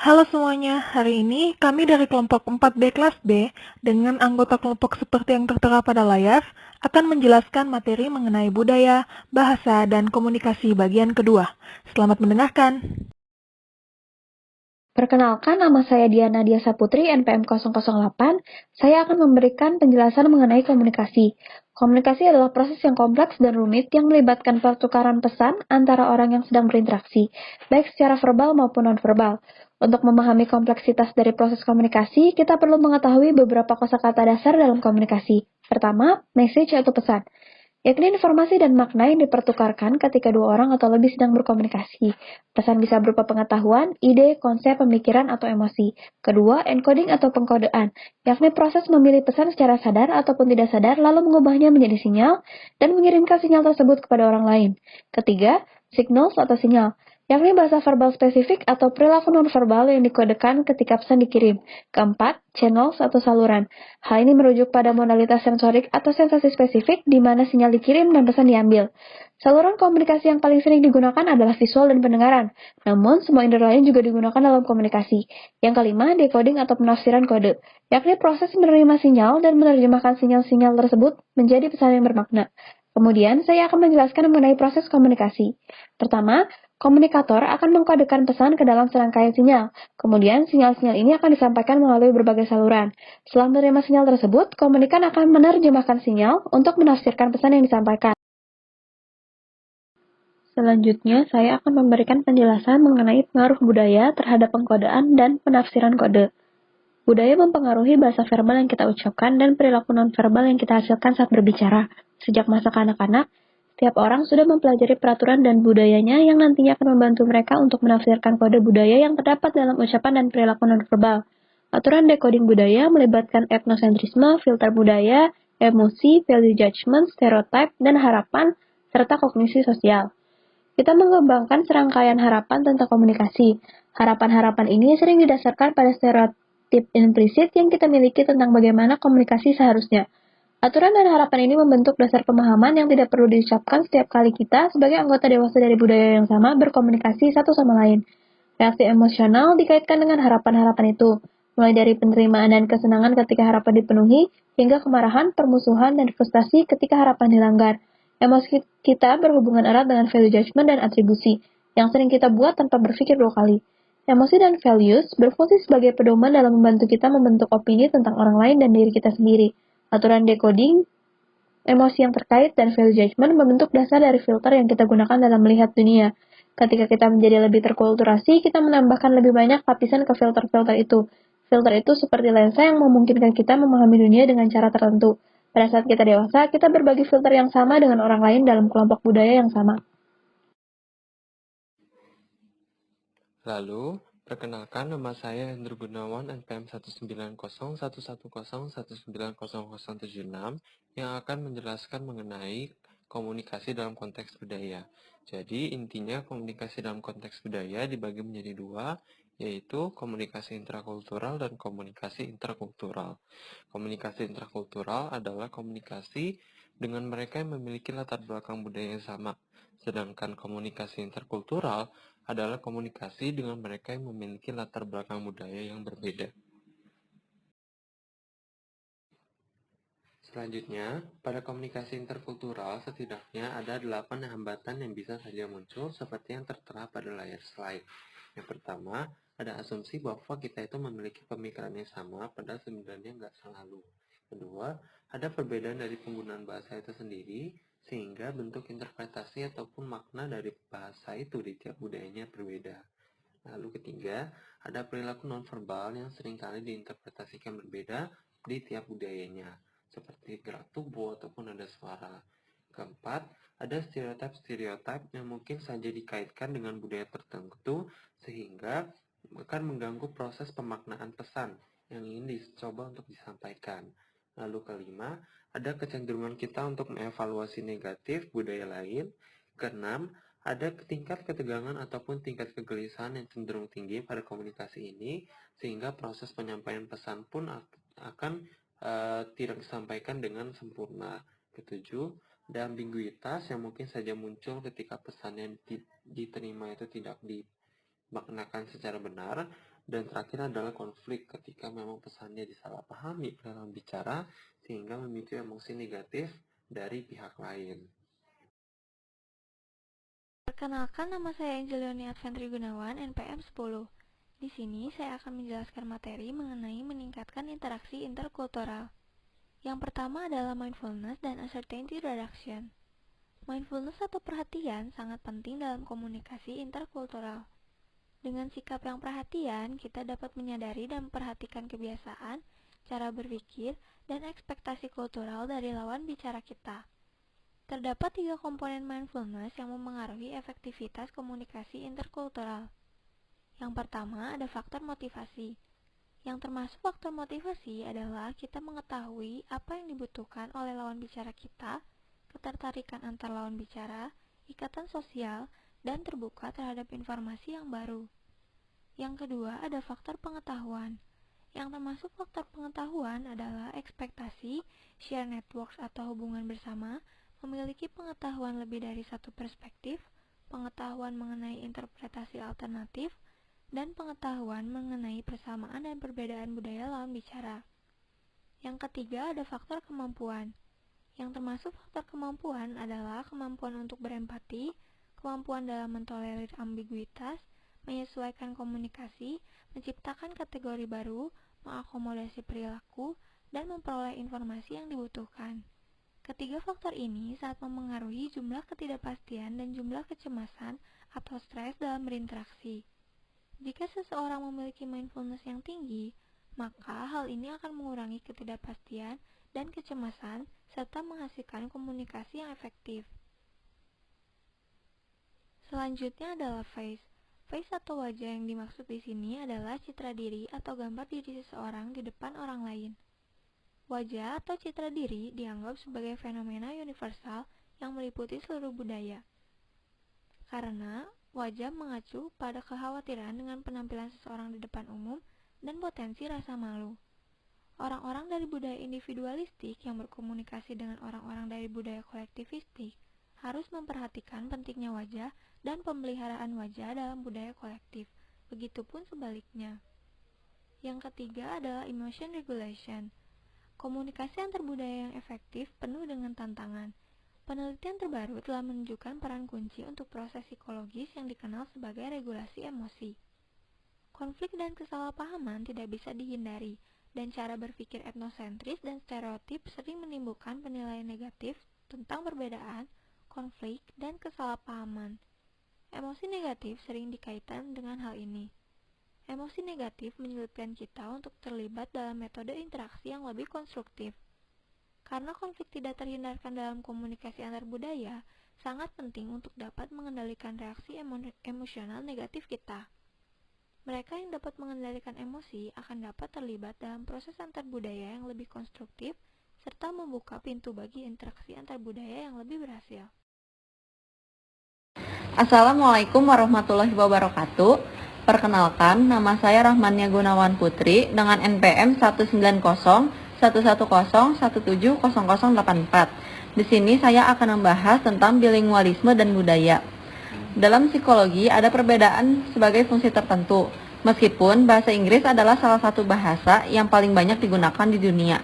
Halo semuanya, hari ini kami dari kelompok 4B kelas B dengan anggota kelompok seperti yang tertera pada layar akan menjelaskan materi mengenai budaya, bahasa, dan komunikasi bagian kedua. Selamat mendengarkan. Perkenalkan, nama saya Diana Dia Saputri, NPM 008. Saya akan memberikan penjelasan mengenai komunikasi. Komunikasi adalah proses yang kompleks dan rumit yang melibatkan pertukaran pesan antara orang yang sedang berinteraksi, baik secara verbal maupun nonverbal. Untuk memahami kompleksitas dari proses komunikasi, kita perlu mengetahui beberapa kosakata dasar dalam komunikasi. Pertama, message atau pesan, yakni informasi dan makna yang dipertukarkan ketika dua orang atau lebih sedang berkomunikasi. Pesan bisa berupa pengetahuan, ide, konsep, pemikiran, atau emosi. Kedua, encoding atau pengkodean, yakni proses memilih pesan secara sadar ataupun tidak sadar lalu mengubahnya menjadi sinyal dan mengirimkan sinyal tersebut kepada orang lain. Ketiga, signals atau sinyal, yakni bahasa verbal spesifik atau perilaku nonverbal yang dikodekan ketika pesan dikirim. Keempat, channels atau saluran. Hal ini merujuk pada modalitas sensorik atau sensasi spesifik di mana sinyal dikirim dan pesan diambil. Saluran komunikasi yang paling sering digunakan adalah visual dan pendengaran, namun semua indera lain juga digunakan dalam komunikasi. Yang kelima, decoding atau penafsiran kode, yakni proses menerima sinyal dan menerjemahkan sinyal-sinyal tersebut menjadi pesan yang bermakna. Kemudian, saya akan menjelaskan mengenai proses komunikasi. Pertama, komunikator akan mengkodekan pesan ke dalam serangkaian sinyal. Kemudian, sinyal-sinyal ini akan disampaikan melalui berbagai saluran. Setelah menerima sinyal tersebut, komunikan akan menerjemahkan sinyal untuk menafsirkan pesan yang disampaikan. Selanjutnya, saya akan memberikan penjelasan mengenai pengaruh budaya terhadap pengkodean dan penafsiran kode. Budaya mempengaruhi bahasa verbal yang kita ucapkan dan perilaku nonverbal yang kita hasilkan saat berbicara. Sejak masa kanak-kanak, setiap orang sudah mempelajari peraturan dan budayanya yang nantinya akan membantu mereka untuk menafsirkan kode budaya yang terdapat dalam ucapan dan perilaku nonverbal. Aturan decoding budaya melibatkan etnosentrisme, filter budaya, emosi, value judgment, stereotype, dan harapan, serta kognisi sosial. Kita mengembangkan serangkaian harapan tentang komunikasi. Harapan-harapan ini sering didasarkan pada stereotip implisit yang kita miliki tentang bagaimana komunikasi seharusnya. Aturan dan harapan ini membentuk dasar pemahaman yang tidak perlu diucapkan setiap kali kita sebagai anggota dewasa dari budaya yang sama berkomunikasi satu sama lain. Reaksi emosional dikaitkan dengan harapan-harapan itu, mulai dari penerimaan dan kesenangan ketika harapan dipenuhi, hingga kemarahan, permusuhan, dan frustasi ketika harapan dilanggar. Emosi kita berhubungan erat dengan value judgment dan atribusi, yang sering kita buat tanpa berpikir dua kali. Emosi dan values berfungsi sebagai pedoman dalam membantu kita membentuk opini tentang orang lain dan diri kita sendiri. Aturan decoding, emosi yang terkait, dan value judgment membentuk dasar dari filter yang kita gunakan dalam melihat dunia. Ketika kita menjadi lebih terkulturasi, kita menambahkan lebih banyak lapisan ke filter-filter itu. Filter itu seperti lensa yang memungkinkan kita memahami dunia dengan cara tertentu. Pada saat kita dewasa, kita berbagi filter yang sama dengan orang lain dalam kelompok budaya yang sama. Lalu, perkenalkan nama saya Hendro Gunawan NPM 19011110076 yang akan menjelaskan mengenai komunikasi dalam konteks budaya. Jadi, intinya komunikasi dalam konteks budaya dibagi menjadi dua, yaitu komunikasi intrakultural dan komunikasi interkultural. Komunikasi intrakultural adalah komunikasi dengan mereka yang memiliki latar belakang budaya yang sama, sedangkan komunikasi interkultural adalah komunikasi dengan mereka yang memiliki latar belakang budaya yang berbeda. Selanjutnya, pada komunikasi interkultural setidaknya ada 8 hambatan yang bisa saja muncul seperti yang tertera pada layar slide. Yang pertama, ada asumsi bahwa kita itu memiliki pemikiran yang sama padahal sebenarnya nggak selalu. Kedua, ada perbedaan dari penggunaan bahasa itu sendiri sehingga bentuk interpretasi ataupun makna dari bahasa itu di tiap budayanya berbeda. Lalu ketiga, ada perilaku nonverbal yang seringkali diinterpretasikan berbeda di tiap budayanya, seperti gerak tubuh ataupun nada suara. Keempat, ada stereotip-stereotip yang mungkin saja dikaitkan dengan budaya tertentu sehingga akan mengganggu proses pemaknaan pesan yang ingin dicoba untuk disampaikan. Lalu kelima, ada kecenderungan kita untuk mengevaluasi negatif budaya lain. Keenam, ada tingkat ketegangan ataupun tingkat kegelisahan yang cenderung tinggi pada komunikasi ini, sehingga proses penyampaian pesan pun akan tidak disampaikan dengan sempurna. Ketujuh, ada ambiguitas yang mungkin saja muncul ketika pesan yang diterima itu tidak dimaknakan secara benar. Dan terakhir adalah konflik ketika memang pesannya disalahpahami oleh lawan bicara sehingga memicu emosi negatif dari pihak lain. Perkenalkan, nama saya Angelioni Adventri Gunawan, NPM 10. Di sini saya akan menjelaskan materi mengenai meningkatkan interaksi interkultural. Yang pertama adalah mindfulness dan uncertainty reduction. Mindfulness atau perhatian sangat penting dalam komunikasi interkultural. Dengan sikap yang perhatian, kita dapat menyadari dan memperhatikan kebiasaan, cara berpikir, dan ekspektasi kultural dari lawan bicara kita. Terdapat 3 komponen mindfulness yang memengaruhi efektivitas komunikasi interkultural. Yang pertama ada faktor motivasi. Yang termasuk faktor motivasi adalah kita mengetahui apa yang dibutuhkan oleh lawan bicara kita, ketertarikan antar lawan bicara, ikatan sosial, dan terbuka terhadap informasi yang baru. Yang kedua ada faktor pengetahuan. Yang termasuk faktor pengetahuan adalah ekspektasi, share networks atau hubungan bersama, memiliki pengetahuan lebih dari satu perspektif, pengetahuan mengenai interpretasi alternatif, dan pengetahuan mengenai persamaan dan perbedaan budaya lawan bicara. Yang ketiga ada faktor kemampuan. Yang termasuk faktor kemampuan adalah kemampuan untuk berempati, kemampuan dalam mentolerir ambiguitas, menyesuaikan komunikasi, menciptakan kategori baru, mengakomodasi perilaku, dan memperoleh informasi yang dibutuhkan. Ketiga faktor ini sangat memengaruhi jumlah ketidakpastian dan jumlah kecemasan atau stres dalam berinteraksi. Jika seseorang memiliki mindfulness yang tinggi, maka hal ini akan mengurangi ketidakpastian dan kecemasan serta menghasilkan komunikasi yang efektif. Selanjutnya adalah face. Face atau wajah yang dimaksud di sini adalah citra diri atau gambar diri seseorang di depan orang lain. Wajah atau citra diri dianggap sebagai fenomena universal yang meliputi seluruh budaya. Karena wajah mengacu pada kekhawatiran dengan penampilan seseorang di depan umum dan potensi rasa malu. Orang-orang dari budaya individualistik yang berkomunikasi dengan orang-orang dari budaya kolektivistik harus memperhatikan pentingnya wajah dan pemeliharaan wajah dalam budaya kolektif, begitupun sebaliknya. Yang ketiga adalah emotion regulation. Komunikasi antar budaya yang efektif penuh dengan tantangan. Penelitian terbaru telah menunjukkan peran kunci untuk proses psikologis yang dikenal sebagai regulasi emosi. Konflik dan kesalahpahaman tidak bisa dihindari, dan cara berpikir etnosentris dan stereotip sering menimbulkan penilaian negatif tentang perbedaan, konflik, dan kesalahpahaman. Emosi negatif sering dikaitkan dengan hal ini. Emosi negatif menyulitkan kita untuk terlibat dalam metode interaksi yang lebih konstruktif. Karena konflik tidak terhindarkan dalam komunikasi antar budaya, sangat penting untuk dapat mengendalikan reaksi emosional negatif kita. Mereka yang dapat mengendalikan emosi akan dapat terlibat dalam proses antar budaya yang lebih konstruktif, serta membuka pintu bagi interaksi antar budaya yang lebih berhasil. Assalamualaikum warahmatullahi wabarakatuh. Perkenalkan, nama saya Rahmania Gunawan Putri dengan NPM 1901110170084. Di sini saya akan membahas tentang bilingualisme dan budaya. Dalam psikologi ada perbedaan sebagai fungsi tertentu. Meskipun bahasa Inggris adalah salah satu bahasa yang paling banyak digunakan di dunia.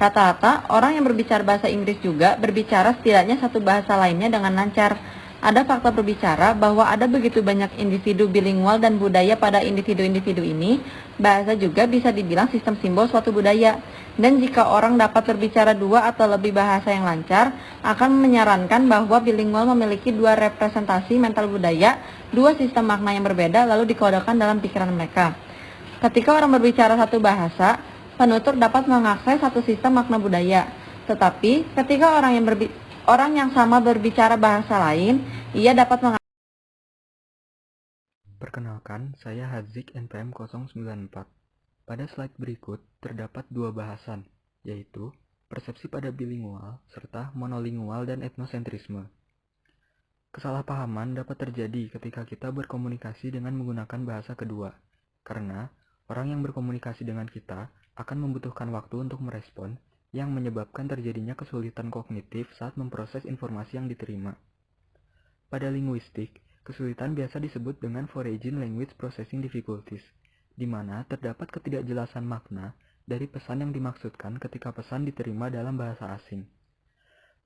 Rata-rata orang yang berbicara bahasa Inggris juga berbicara setidaknya satu bahasa lainnya dengan lancar. Ada fakta berbicara bahwa ada begitu banyak individu bilingual dan budaya pada individu-individu ini, bahasa juga bisa dibilang sistem simbol suatu budaya. Dan jika orang dapat berbicara dua atau lebih bahasa yang lancar, akan menyarankan bahwa bilingual memiliki dua representasi mental budaya, dua sistem makna yang berbeda lalu dikodekan dalam pikiran mereka. Ketika orang berbicara satu bahasa, penutur dapat mengakses satu sistem makna budaya. Tetapi ketika orang yang sama berbicara bahasa lain, ia dapat mengakses. Perkenalkan, saya Hazik NPM 094. Pada slide berikut terdapat dua bahasan, yaitu persepsi pada bilingual serta monolingual dan etnosentrisme. Kesalahpahaman dapat terjadi ketika kita berkomunikasi dengan menggunakan bahasa kedua, karena orang yang berkomunikasi dengan kita akan membutuhkan waktu untuk merespon, yang menyebabkan terjadinya kesulitan kognitif saat memproses informasi yang diterima. Pada linguistik, kesulitan biasa disebut dengan foreign language processing difficulties. di mana terdapat ketidakjelasan makna dari pesan yang dimaksudkan ketika pesan diterima dalam bahasa asing.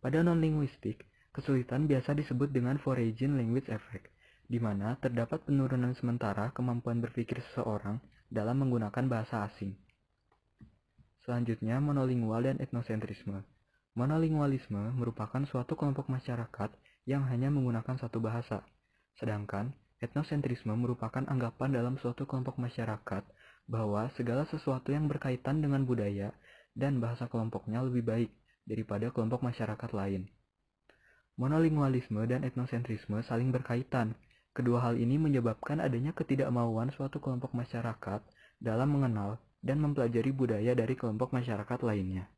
Pada non-linguistik, kesulitan biasa disebut dengan foreign language effect, di mana terdapat penurunan sementara kemampuan berpikir seseorang dalam menggunakan bahasa asing. Selanjutnya, monolingual dan etnosentrisme. Monolingualisme merupakan suatu kelompok masyarakat yang hanya menggunakan satu bahasa, sedangkan etnosentrisme merupakan anggapan dalam suatu kelompok masyarakat bahwa segala sesuatu yang berkaitan dengan budaya dan bahasa kelompoknya lebih baik daripada kelompok masyarakat lain. Monolingualisme dan etnosentrisme saling berkaitan. Kedua hal ini menyebabkan adanya ketidakmauan suatu kelompok masyarakat dalam mengenal dan mempelajari budaya dari kelompok masyarakat lainnya.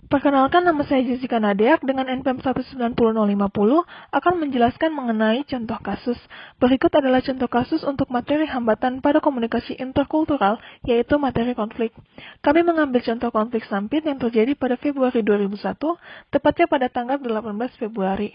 Perkenalkan, nama saya Jessica Nadeak dengan NPM 19050 akan menjelaskan mengenai contoh kasus. Berikut adalah contoh kasus untuk materi hambatan pada komunikasi interkultural, yaitu materi konflik. Kami mengambil contoh konflik sampit yang terjadi pada Februari 2001, tepatnya pada tanggal 18 Februari.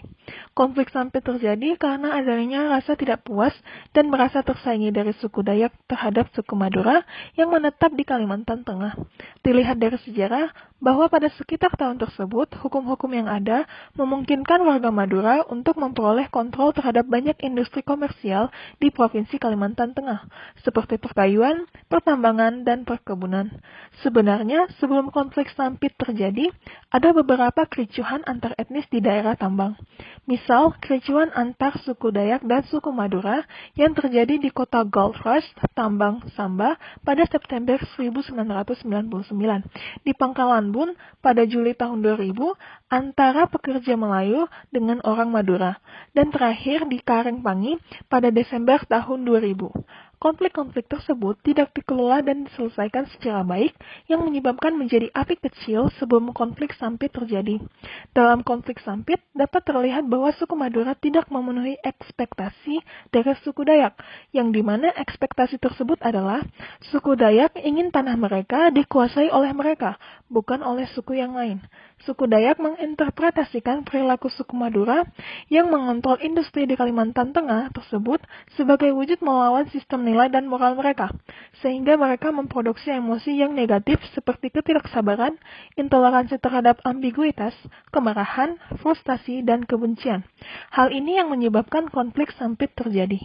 Konflik sampit terjadi karena adanya rasa tidak puas dan merasa tersaingi dari suku Dayak terhadap suku Madura yang menetap di Kalimantan Tengah. Dilihat dari sejarah, bahwa pada sekitar tahun tersebut, hukum-hukum yang ada memungkinkan warga Madura untuk memperoleh kontrol terhadap banyak industri komersial di Provinsi Kalimantan Tengah, seperti perkayuan, pertambangan, dan perkebunan. Sebenarnya, sebelum konflik sampit terjadi, ada beberapa kericuhan antar etnis di daerah tambang. Misal, kericuhan antar suku Dayak dan suku Madura yang terjadi di kota Gold Rush, Tambang Samba, pada September 1999, di Pangkalan Bun pada Juli tahun 2000 antara pekerja Melayu dengan orang Madura, dan terakhir di Karangpangi pada Desember tahun 2000. Konflik-konflik tersebut tidak dikelola dan diselesaikan secara baik yang menyebabkan menjadi api kecil sebelum konflik sampit terjadi. Dalam konflik sampit dapat terlihat bahwa suku Madura tidak memenuhi ekspektasi dari suku Dayak, yang dimana ekspektasi tersebut adalah suku Dayak ingin tanah mereka dikuasai oleh mereka, bukan oleh suku yang lain. Suku Dayak menginterpretasikan perilaku suku Madura yang mengontrol industri di Kalimantan Tengah tersebut sebagai wujud melawan sistem nilai dan moral mereka, sehingga mereka memproduksi emosi yang negatif seperti ketidaksabaran, intoleransi terhadap ambiguitas, kemarahan, frustasi, dan kebencian. Hal ini yang menyebabkan konflik sampit terjadi.